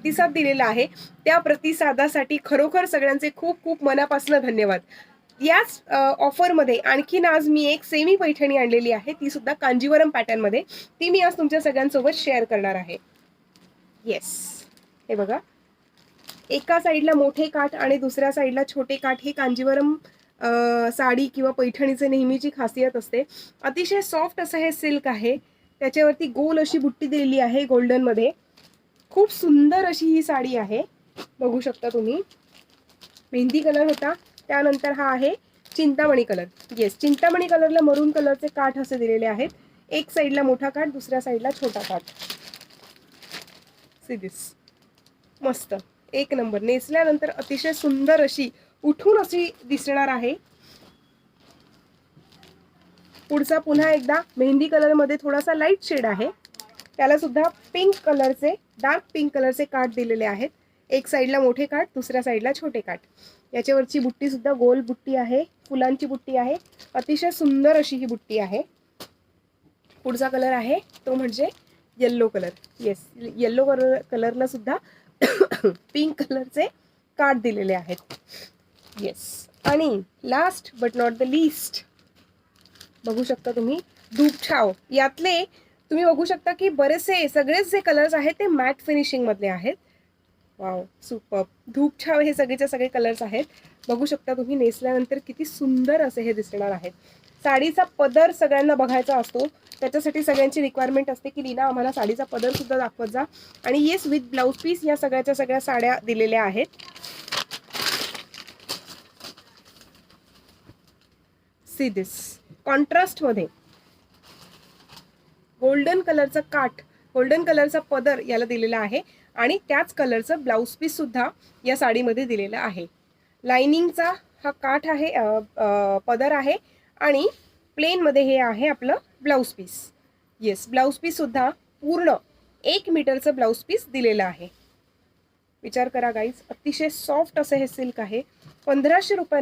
प्रतिसाद दिलेला आहे त्या प्रतिसादासाठी खरोखर सगळ्यांचे खूप खूप मनापासून धन्यवाद. याच ऑफरमध्ये आणखीन आज मी एक सेमी पैठणी आणलेली आहे, ती सुद्धा कांजीवरम पॅटर्नमध्ये. ती मी आज तुमच्या सगळ्यांसोबत शेअर करणार आहे. येस, हे बघा, एका साईडला मोठे काठ आणि दुसऱ्या साईडला छोटे काठ. ही कांजीवरम साडी किंवा पैठणीचे नेहमीची खासियत असते. अतिशय सॉफ्ट असं हे सिल्क आहे. त्याच्यावरती गोल अशी बुट्टी दिलेली आहे गोल्डनमध्ये. खूप सुंदर अशी ही साडी आहे, बघू शकता तुम्ही. मेहंदी कलर होता, त्यानंतर हा आहे चिंतामणी कलर. येस, चिंतामणी कलरला मरून कलरचे काठ असे दिलेले आहेत. एक साईडला मोठा काठ, दुसऱ्या साईडला छोटा काठ. सी दिस, मस्त, एक नंबर. नेसल्यानंतर अतिशय सुंदर अशी उठून अशी दिसणार आहे. पुढचा पुन्हा एकदा मेहंदी कलर मध्ये थोडासा लाईट शेड आहे, त्याला सुद्धा पिंक कलरचे, डार्क पिंक कलरचे काठ दिलेले आहेत. एक साईडला मोठे काठ, दुसऱ्या साईडला छोटे काठ. याच्यावरची बुट्टी सुद्धा गोल बुट्टी आहे, फुलांची बुट्टी आहे. अतिशय सुंदर अशी ही बुट्टी आहे. पुढचा कलर आहे तो म्हणजे येल्लो कलर. येस, येल्लो कलरला सुद्धा पिंक कलरचे काठ दिलेले आहेत. येस, आणि last but not the least बघू शकता तुम्ही धूपछाव. यातले तुम्ही बघू शकता की बरेचसे सगळेच जे कलर्स आहेत ते मॅट फिनिशिंग मधले आहेत. Wow, super. धूपछाव हे सगळेचे सगळे कलर्स आहेत. बघू शकता तुम्ही, नेसल्यानंतर किती सुंदर असे हे दिसणार आहेत. साडीचा पदर सगळ्यांना बघायचा असतो, त्याच्यासाठी सगळ्यांची रिक्वायरमेंट असते की लीना आम्हाला साडीचा पदर सुद्धा दाखवत जा. आणि येस, विथ ब्लाउज पीस या सगळ्याच्या सगळ्या साड्या दिलेल्या आहेत. सी दिस, कॉन्ट्रास्ट मध्ये गोल्डन कलरचा काठ, गोल्डन कलरचा पदर याला दिलेला आहे आणि त्याच कलरचं ब्लाउज पीस सुद्धा या साडीमध्ये दिलेला आहे. लाइनिंगचा हा काठ आहे, पदर आहे आणि प्लेन मध्ये हे आहे आपलं blouse piece. Yes, blouse piece सुद्धा पूर्ण 1 मीटरचं ब्लाउज पीस दिलेलं आहे. विचार करा गाईज, अतिशय सॉफ्ट असं हे सिल्क आहे. 1500 रुपये